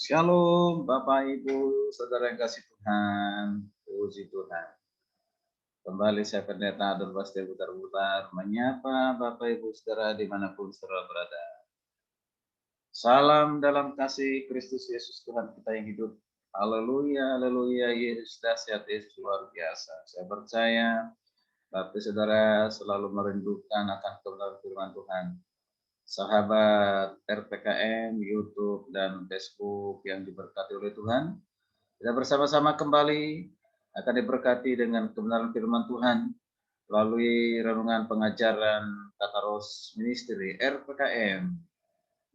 Shalom Bapak Ibu, Saudara yang kasih Tuhan, puji Tuhan. Kembali saya Pendeta Adol Pasti Putar-Putar menyapa Bapak Ibu Saudara dimanapun saudara berada. Salam dalam kasih Kristus Yesus Tuhan kita yang hidup. Haleluya, haleluya, Yesus dahsyat, Yesus luar biasa. Saya percaya Bapak Saudara selalu merindukan akan kebenaran firman Tuhan. Sahabat RPKM, YouTube, dan Facebook yang diberkati oleh Tuhan, kita bersama-sama kembali akan diberkati dengan kebenaran firman Tuhan melalui renungan pengajaran Kataros Ministry RPKM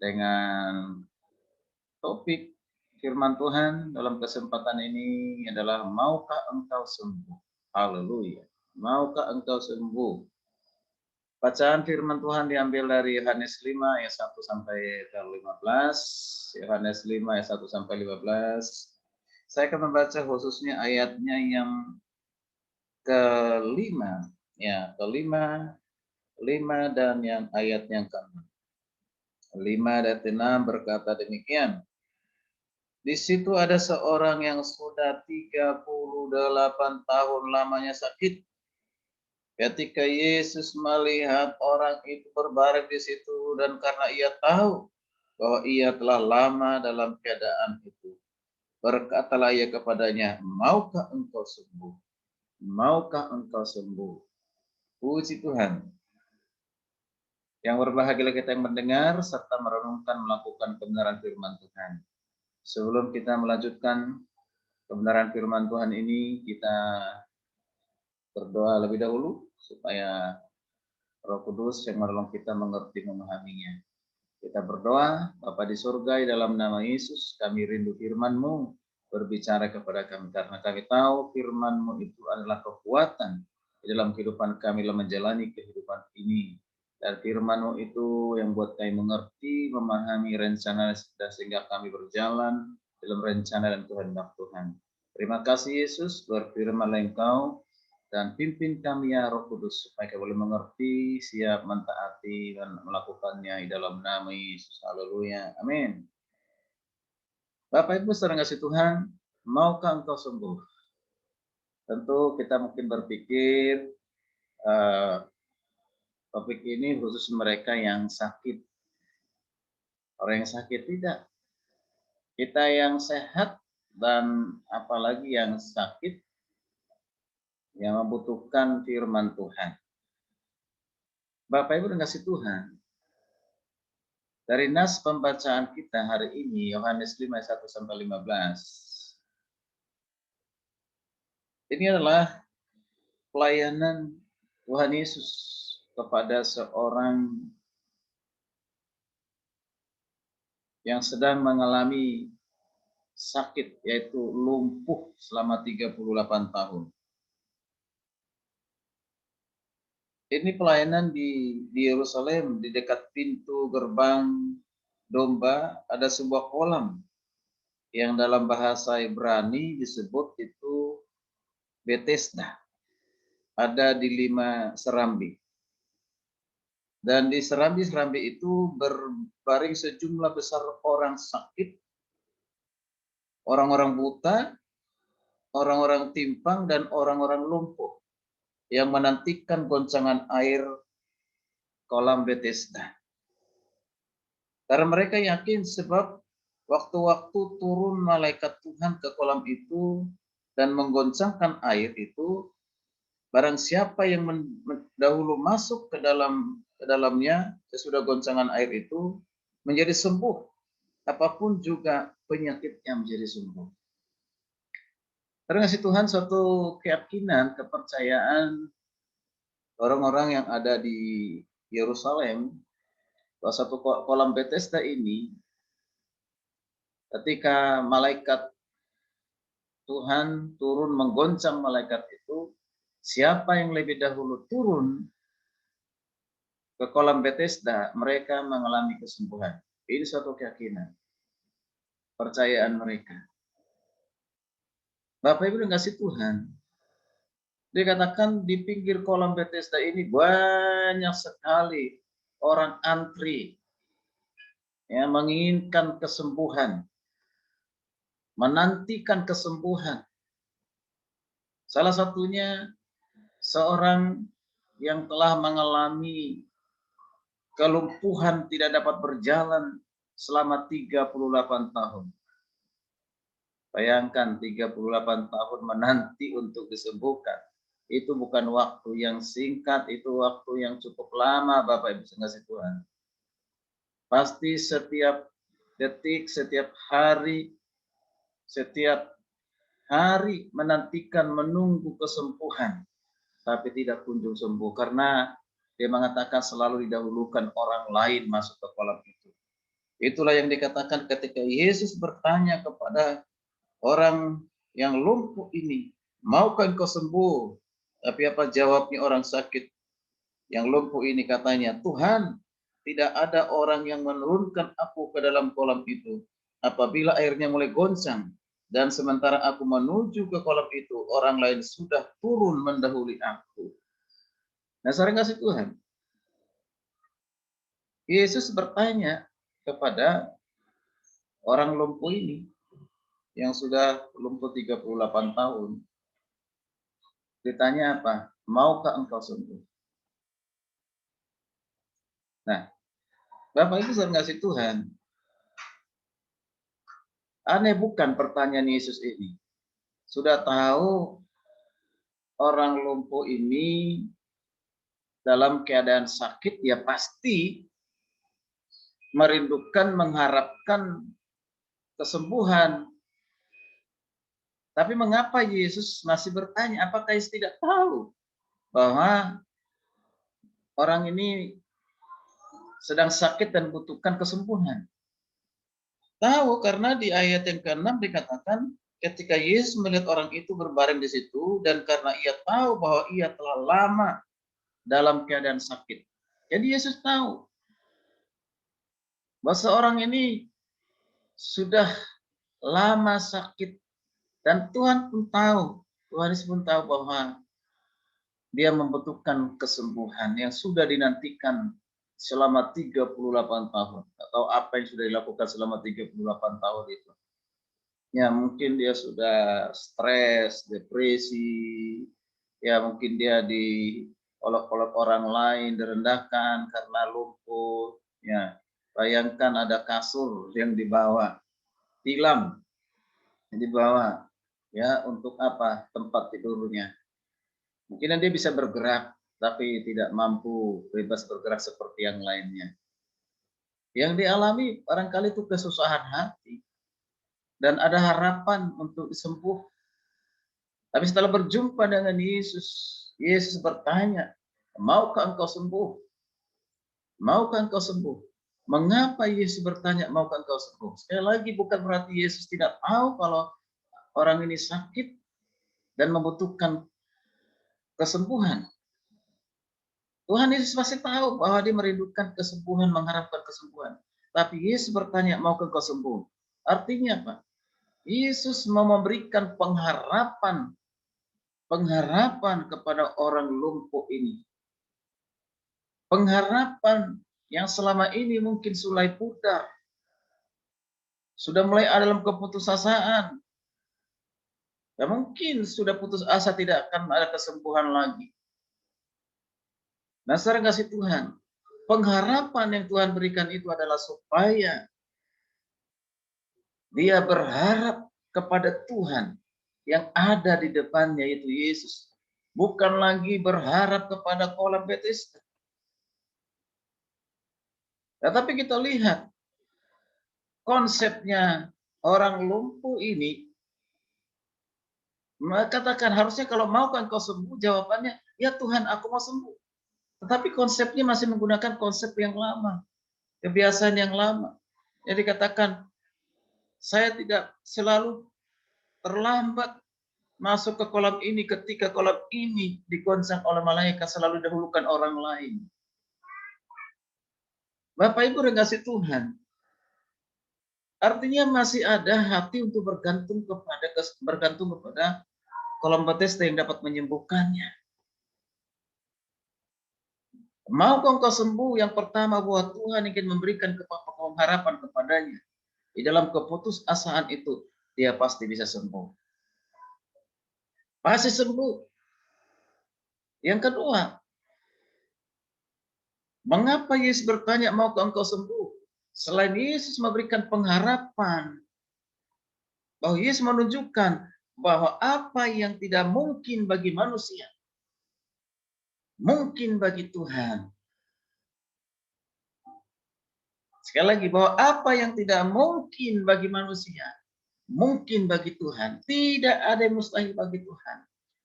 dengan topik firman Tuhan dalam kesempatan ini adalah maukah engkau sembuh? Haleluya. Maukah engkau sembuh? Bacaan firman Tuhan diambil dari Yohanes 5 ayat 1 sampai 15. Yohanes 5 ayat 1 sampai 15. Saya akan membaca khususnya ayatnya yang kelima, ya, kelima, lima dan yang ayat yang ke-6. 5 dan 6 berkata demikian. Di situ ada seorang yang sudah 38 tahun lamanya sakit. Ketika Yesus melihat orang itu berbaring di situ dan karena ia tahu bahwa ia telah lama dalam keadaan itu, berkatalah ia kepadanya, maukah engkau sembuh? Maukah engkau sembuh? Puji Tuhan. Yang berbahagia kita yang mendengar serta merenungkan melakukan kebenaran firman Tuhan. Sebelum kita melanjutkan kebenaran firman Tuhan ini, kita berdoa lebih dahulu supaya Roh Kudus yang menolong kita mengerti memahaminya. Kita berdoa, Bapa di surga, dalam nama Yesus, kami rindu firman-Mu, berbicara kepada kami, karena kami tahu firman-Mu itu adalah kekuatan di dalam kehidupan kami dalam menjalani kehidupan ini. Dan firman-Mu itu yang buat kami mengerti, memahami rencana sehingga kami berjalan dalam rencana dan kehendak Tuhan. Terima kasih Yesus, berfirmanlah Engkau, dan pimpin kami ya Roh Kudus supaya kami boleh mengerti, siap mentaati dan melakukannya di dalam nama Yesus. Haleluya. Amin. Bapak Ibu saudara kasih Tuhan, maukah engkau sembuh? Tentu kita mungkin berpikir topik ini khusus mereka yang sakit. Orang yang sakit tidak. Kita yang sehat dan apalagi yang sakit yang membutuhkan firman Tuhan. Bapak Ibu dan kasih Tuhan, dari nas pembacaan kita hari ini, Yohanes 5 ayat 1 sampai 15. Ini adalah pelayanan Tuhan Yesus kepada seorang yang sedang mengalami sakit, yaitu lumpuh selama 38 tahun. Ini pelayanan di Yerusalem, di dekat pintu gerbang domba, ada sebuah kolam yang dalam bahasa Ibrani disebut itu Bethesda. Ada di 5 serambi. Dan di serambi-serambi itu berbaring sejumlah besar orang sakit, orang-orang buta, orang-orang timpang, dan orang-orang lumpuh yang menantikan goncangan air kolam Bethesda. Karena mereka yakin sebab waktu-waktu turun malaikat Tuhan ke kolam itu dan menggoncangkan air itu, barang siapa yang dahulu masuk ke dalamnya sesudah goncangan air itu menjadi sembuh, apapun juga penyakitnya menjadi sembuh. Terima kasih Tuhan, suatu keyakinan, kepercayaan orang-orang yang ada di Yerusalem bahwa satu kolam Bethesda ini, ketika malaikat Tuhan turun menggoncang malaikat itu, siapa yang lebih dahulu turun ke kolam Bethesda, mereka mengalami kesembuhan. Ini suatu keyakinan, percayaan mereka. Bapak Ibu yang kasih Tuhan, dikatakan di pinggir kolam Bethesda ini banyak sekali orang antri yang menginginkan kesembuhan. menantikan kesembuhan. Salah satunya seorang yang telah mengalami kelumpuhan tidak dapat berjalan selama 38 tahun. Bayangkan 38 tahun menanti untuk disembuhkan. Itu bukan waktu yang singkat, itu waktu yang cukup lama Bapak Ibu sekalian Tuhan. Pasti setiap detik, setiap hari menantikan menunggu kesembuhan. Tapi tidak kunjung sembuh karena dia mengatakan selalu didahulukan orang lain masuk ke kolam itu. Itulah yang dikatakan ketika Yesus bertanya kepada orang yang lumpuh ini, maukah engkau sembuh? Tapi apa jawabnya orang sakit yang lumpuh ini? Katanya, Tuhan, tidak ada orang yang menurunkan aku ke dalam kolam itu apabila airnya mulai goncang. Dan sementara aku menuju ke kolam itu, orang lain sudah turun mendahului aku. Nah, saudara kasih Tuhan, Yesus bertanya kepada orang lumpuh ini yang sudah lumpuh 38 tahun. Ditanya apa? Maukah engkau sembuh? Nah, Bapak Ibu saudara kasih Tuhan, aneh bukan pertanyaan Yesus ini? Sudah tahu orang lumpuh ini dalam keadaan sakit, ya pasti merindukan, mengharapkan kesembuhan. Tapi mengapa Yesus masih bertanya? Apakah Yesus tidak tahu bahwa orang ini sedang sakit dan butuhkan kesembuhan? Tahu, karena di ayat yang ke-6 dikatakan ketika Yesus melihat orang itu berbaring di situ dan karena ia tahu bahwa ia telah lama dalam keadaan sakit. Jadi Yesus tahu bahwa seorang ini sudah lama sakit dan Tuhan pun tahu, Tuhan Yesus pun tahu bahwa dia membutuhkan kesembuhan yang sudah dinantikan selama 38 tahun atau apa yang sudah dilakukan selama 38 tahun itu. Ya mungkin dia sudah stres, depresi, ya mungkin dia diolok-olok orang lain, direndahkan karena lumpuh. Ya, bayangkan ada kasur yang dibawa, tilam yang dibawa, ya untuk apa? Tempat tidurnya. Mungkin dia bisa bergerak, tapi tidak mampu bebas bergerak seperti yang lainnya. Yang dialami barangkali itu kesusahan hati dan ada harapan untuk sembuh. Tapi setelah berjumpa dengan Yesus, Yesus bertanya, maukah engkau sembuh? Maukah engkau sembuh? Mengapa Yesus bertanya, maukah engkau sembuh? Sekali lagi bukan berarti Yesus tidak tahu kalau orang ini sakit dan membutuhkan kesembuhan. Tuhan Yesus pasti tahu bahwa dia merindukan kesembuhan, mengharapkan kesembuhan. Tapi Yesus bertanya, maukah engkau sembuh? Artinya apa? Yesus mau memberikan pengharapan kepada orang lumpuh ini. Pengharapan yang selama ini mungkin sulai pudar. Sudah mulai ada dalam keputusasaan. Ya mungkin sudah putus asa tidak akan ada kesembuhan lagi. Nah, saudara kasih Tuhan, pengharapan yang Tuhan berikan itu adalah supaya dia berharap kepada Tuhan yang ada di depannya, yaitu Yesus. Bukan lagi berharap kepada kolam Bethesda. Tetapi kita lihat konsepnya orang lumpuh ini katakan harusnya kalau mau kan kau sembuh, jawabannya ya Tuhan aku mau sembuh. Tetapi konsepnya masih menggunakan konsep yang lama, kebiasaan yang lama. Jadi katakan saya tidak selalu terlambat masuk ke kolam ini ketika kolam ini digoncang oleh malaikat, selalu dahulukan orang lain. Bapak Ibu kasih Tuhan, artinya masih ada hati untuk bergantung kepada kolam Bethesda yang dapat menyembuhkannya. Maukah engkau sembuh? Yang pertama bahwa Tuhan ingin memberikan pengharapan kepadanya. Di dalam keputusasaan itu, dia pasti bisa sembuh. Pasti sembuh. Yang kedua, mengapa Yesus bertanya, maukah engkau sembuh? Selain Yesus memberikan pengharapan, bahwa Yesus menunjukkan bahwa apa yang tidak mungkin bagi manusia, mungkin bagi Tuhan. Sekali lagi, bahwa apa yang tidak mungkin bagi manusia, mungkin bagi Tuhan. Tidak ada yang mustahil bagi Tuhan.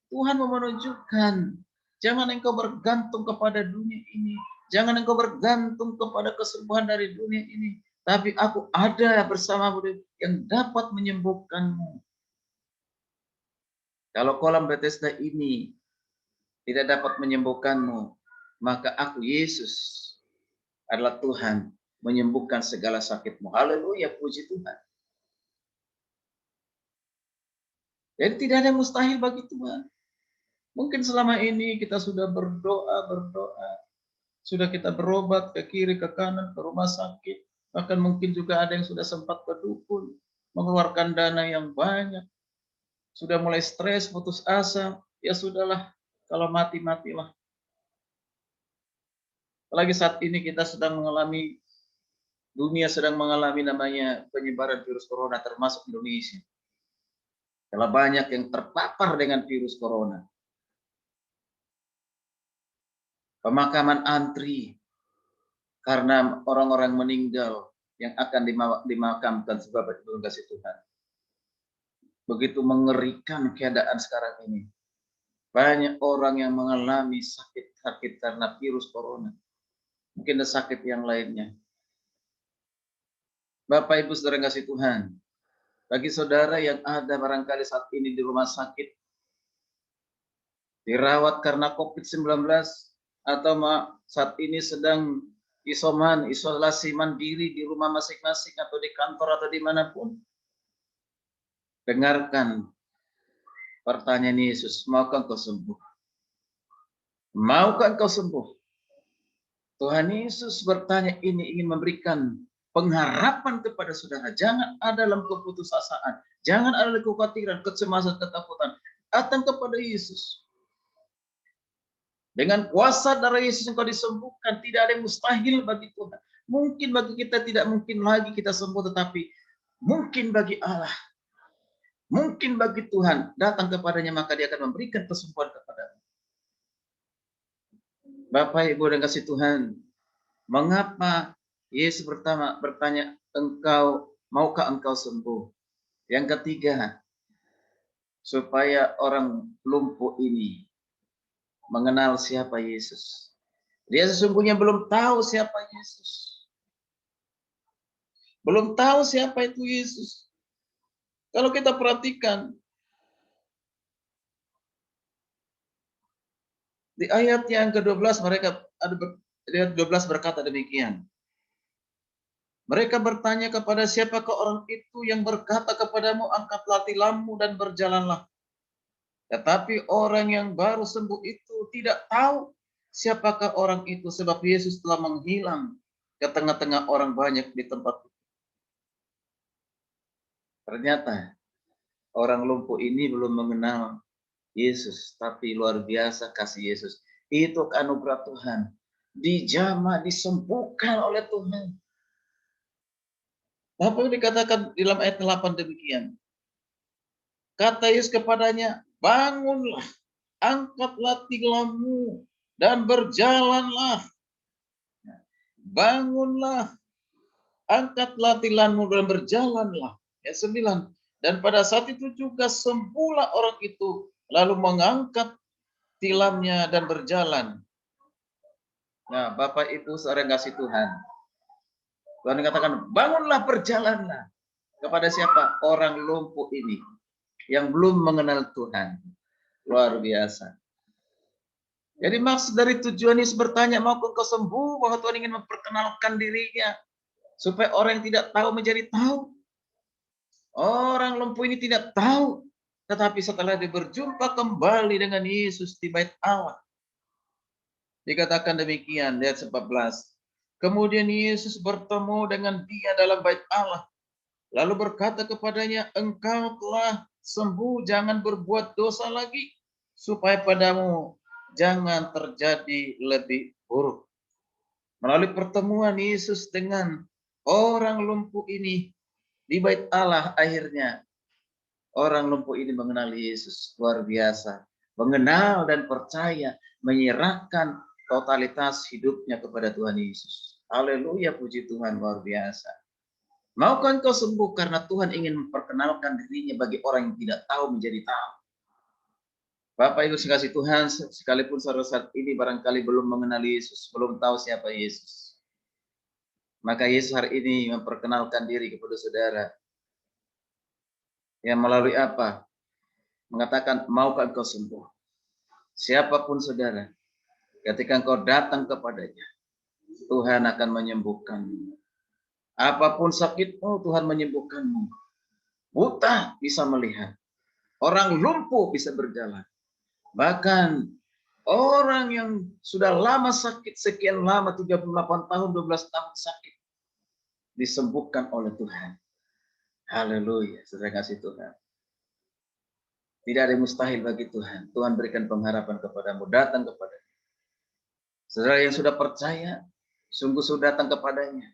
Tuhan mau menunjukkan, jangan engkau bergantung kepada dunia ini. Jangan engkau bergantung kepada kesembuhan dari dunia ini. Tapi aku ada bersamamu yang dapat menyembuhkanmu. Kalau kolam Bethesda ini tidak dapat menyembuhkanmu, maka aku Yesus adalah Tuhan menyembuhkan segala sakitmu. Haleluya, puji Tuhan. Jadi tidak ada yang mustahil bagi Tuhan. Mungkin selama ini kita sudah berdoa, sudah kita berobat ke kiri, ke kanan, ke rumah sakit, bahkan mungkin juga ada yang sudah sempat ke dukun, mengeluarkan dana yang banyak, sudah mulai stres, putus asa, ya sudahlah, kalau mati, matilah. Apalagi saat ini kita sedang mengalami, dunia sedang mengalami namanya penyebaran virus corona, termasuk Indonesia. Telah banyak yang terpapar dengan virus corona. Pemakaman antri, karena orang-orang meninggal yang akan dimakamkan sebab itu kasih Tuhan. Begitu mengerikan keadaan sekarang ini. Banyak orang yang mengalami sakit-sakit karena virus corona. Mungkin ada sakit yang lainnya. Bapak Ibu saudara kasih Tuhan, bagi saudara yang ada barangkali saat ini di rumah sakit, dirawat karena COVID-19, atau saat ini sedang isolasi mandiri di rumah masing-masing atau di kantor atau dimanapun, dengarkan pertanyaan Yesus, maukah engkau sembuh? Maukah engkau sembuh? Tuhan Yesus bertanya ini ingin memberikan pengharapan kepada saudara. Jangan ada dalam keputusasaan. Jangan ada kekhawatiran, kecemasan, ketakutan. Datang kepada Yesus. Dengan kuasa darah Yesus engkau disembuhkan. Tidak ada yang mustahil bagi Tuhan. Mungkin bagi kita tidak mungkin lagi kita sembuh, tetapi mungkin bagi Allah. Mungkin bagi Tuhan, datang kepadanya maka dia akan memberikan kesembuhan kepadamu. Bapak Ibu dan kasih Tuhan, mengapa Yesus bertanya, maukah engkau sembuh? Yang ketiga, supaya orang lumpuh ini mengenal siapa Yesus. Dia sesungguhnya belum tahu siapa Yesus. Belum tahu siapa itu Yesus. Kalau kita perhatikan, di ayat yang ke-12 mereka ayat 12 berkata demikian. Mereka bertanya kepada siapakah orang itu yang berkata kepadamu, angkatlah tilammu dan berjalanlah. Tetapi orang yang baru sembuh itu tidak tahu siapakah orang itu, sebab Yesus telah menghilang ke tengah-tengah orang banyak di tempat itu. Ternyata orang lumpuh ini belum mengenal Yesus, tapi luar biasa kasih Yesus. Itu anugerah Tuhan. Dijamah, disembuhkan oleh Tuhan. Apa yang dikatakan dalam ayat 8 demikian? Kata Yesus kepadanya, bangunlah, angkatlah tilammu, dan berjalanlah. Bangunlah, angkatlah tilammu, dan berjalanlah. Ayat 9. Dan pada saat itu juga sembuhlah orang itu, lalu mengangkat tilamnya dan berjalan. Nah, Bapak Ibu saudara kasih Tuhan. Tuhan katakan, bangunlah, berjalanlah. Kepada siapa? Orang lumpuh ini yang belum mengenal Tuhan. Luar biasa. Jadi maksud dari tujuan Yesus bertanya, mau engkau sembuh? Bahwa Tuhan ingin memperkenalkan dirinya. Supaya orang yang tidak tahu menjadi tahu. Orang lumpuh ini tidak tahu. Tetapi setelah dia berjumpa kembali dengan Yesus di bait Allah. Dikatakan demikian, ayat 14. Kemudian Yesus bertemu dengan dia dalam bait Allah. Lalu berkata kepadanya, engkau telah sembuh, jangan berbuat dosa lagi, supaya padamu jangan terjadi lebih buruk. Melalui pertemuan Yesus dengan orang lumpuh ini di bait Allah, akhirnya orang lumpuh ini mengenal Yesus. Luar biasa. Mengenal dan percaya, menyerahkan totalitas hidupnya kepada Tuhan Yesus. Haleluya, puji Tuhan, luar biasa. Maukah engkau sembuh karena Tuhan ingin memperkenalkan dirinya bagi orang yang tidak tahu menjadi tahu. Bapak Ibu sekasih Tuhan, sekalipun saat ini barangkali belum mengenal Yesus, belum tahu siapa Yesus. Maka Yesus hari ini memperkenalkan diri kepada saudara. Yang melalui apa? Mengatakan, maukah engkau sembuh? Siapapun saudara, ketika engkau datang kepadanya, Tuhan akan menyembuhkanmu. Apapun sakitmu, Tuhan menyembuhkanmu. Buta bisa melihat. Orang lumpuh bisa berjalan. Bahkan orang yang sudah lama sakit, sekian lama, 38 tahun, 12 tahun sakit, disembuhkan oleh Tuhan. Haleluya, saudara kasih Tuhan. Tidak ada yang mustahil bagi Tuhan. Tuhan berikan pengharapan kepadamu, datang kepadanya. Saudara yang sudah percaya, sungguh-sungguh datang kepadanya.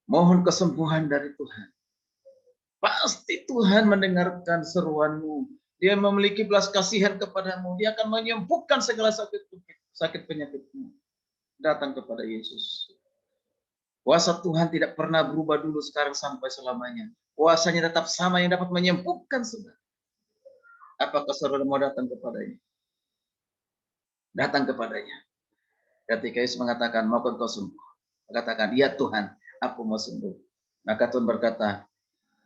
Mohon kesembuhan dari Tuhan. Pasti Tuhan mendengarkan seruanmu. Dia memiliki belas kasihan kepadamu. Dia akan menyembuhkan segala sakit penyakitmu. Datang kepada Yesus. Kuasa Tuhan tidak pernah berubah dulu, sekarang sampai selamanya. Kuasanya tetap sama yang dapat menyembuhkan saudara. Apakah saudara mau datang kepadanya? Datang kepadanya. Ketika Yesus mengatakan, maukah kau sembuh? Katakan, ya Tuhan, aku mau sembuh. Maka Tuhan berkata,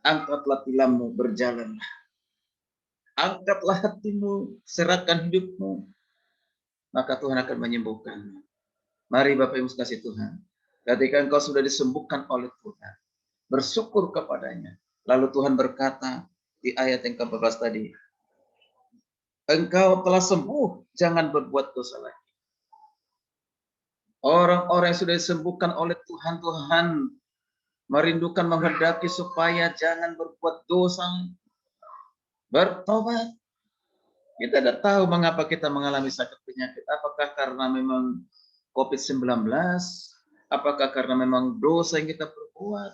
angkatlah tilammu, berjalanlah. Angkatlah hatimu, serahkan hidupmu. Maka Tuhan akan menyembuhkanmu. Mari Bapak Ibu kasih Tuhan. Ketika engkau sudah disembuhkan oleh Tuhan, bersyukur kepadanya. Lalu Tuhan berkata di ayat yang ke-14 tadi, engkau telah sembuh, jangan berbuat dosa lagi. Orang-orang yang sudah disembuhkan oleh Tuhan, Tuhan merindukan, menghendaki supaya jangan berbuat dosa, bertobat. Kita tidak tahu mengapa kita mengalami sakit penyakit. Apakah karena memang COVID-19? Apakah karena memang dosa yang kita perbuat?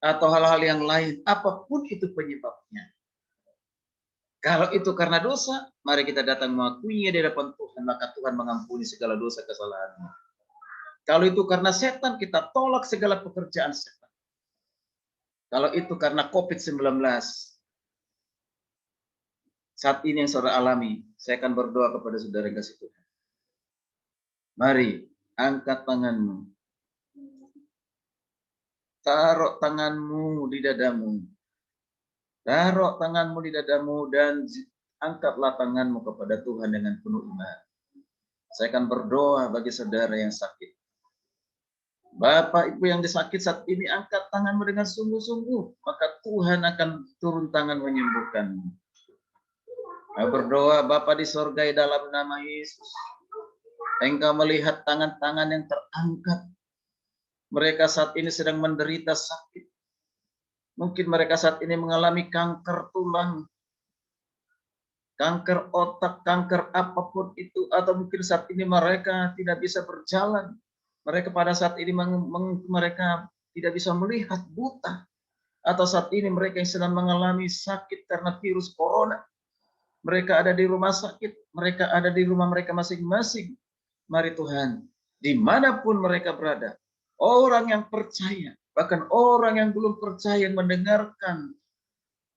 Atau hal-hal yang lain? Apapun itu penyebabnya. Kalau itu karena dosa, mari kita datang mengakuinya di hadapan Tuhan, maka Tuhan mengampuni segala dosa kesalahanmu. Kalau itu karena setan, kita tolak segala pekerjaan setan. Kalau itu karena COVID-19, saat ini yang saudara alami, saya akan berdoa kepada saudara yang kasih Tuhan. Mari, angkat tanganmu. Taruh tanganmu di dadamu. Taruh tanganmu di dadamu dan angkatlah tanganmu kepada Tuhan dengan penuh iman. Saya akan berdoa bagi saudara yang sakit. Bapak Ibu yang disakit saat ini, angkat tanganmu dengan sungguh-sungguh. Maka Tuhan akan turun tangan menyembuhkanmu. Saya berdoa Bapa di sorga dalam nama Yesus. Engkau melihat tangan-tangan yang terangkat. Mereka saat ini sedang menderita sakit. Mungkin mereka saat ini mengalami kanker tulang, kanker otak, kanker apapun itu. Atau mungkin saat ini mereka tidak bisa berjalan. Mereka pada saat ini mereka tidak bisa melihat, buta. Atau saat ini mereka yang sedang mengalami sakit karena virus corona. Mereka ada di rumah sakit. Mereka ada di rumah mereka masing-masing. Mari Tuhan, dimanapun mereka berada. Orang yang percaya, bahkan orang yang belum percaya yang mendengarkan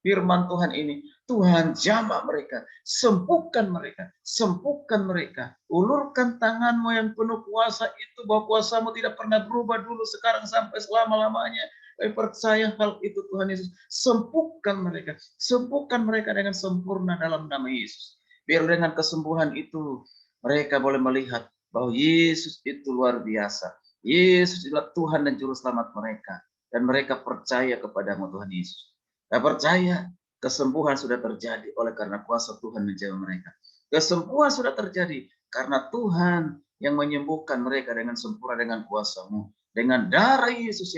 firman Tuhan ini, Tuhan jamah mereka, sembuhkan mereka, ulurkan tanganmu yang penuh kuasa itu, bahwa kuasamu tidak pernah berubah dulu, sekarang sampai selama-lamanya. Kami percaya hal itu Tuhan Yesus, sembuhkan mereka dengan sempurna dalam nama Yesus. Biar dengan kesembuhan itu, mereka boleh melihat bahwa Yesus itu luar biasa. Yesus adalah Tuhan dan Juru Selamat mereka. Dan mereka percaya kepadamu Tuhan Yesus. Saya percaya kesembuhan sudah terjadi oleh karena kuasa Tuhan menjamah mereka. Kesembuhan sudah terjadi karena Tuhan yang menyembuhkan mereka dengan sempurna dengan kuasa-Mu. Dengan darah Yesus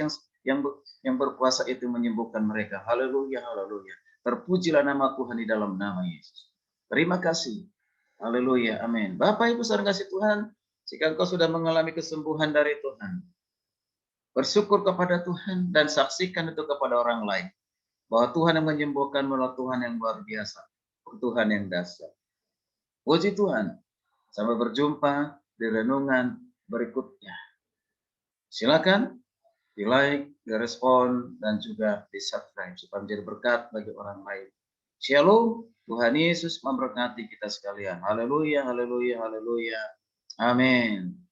yang berkuasa itu menyembuhkan mereka. Haleluya, haleluya. Terpujilah nama Tuhan di dalam nama Yesus. Terima kasih. Haleluya, amin. Bapak Ibu saudara kasih Tuhan, jika engkau sudah mengalami kesembuhan dari Tuhan, bersyukur kepada Tuhan dan saksikan itu kepada orang lain. Bahwa Tuhan yang menyembuhkan adalah Tuhan yang luar biasa. Tuhan yang dahsyat. Puji Tuhan. Sampai berjumpa di renungan berikutnya. Silakan di like, di respon, dan juga di subscribe supaya menjadi berkat bagi orang lain. Shalom, Tuhan Yesus memberkati kita sekalian. Haleluya, haleluya, haleluya. Amin.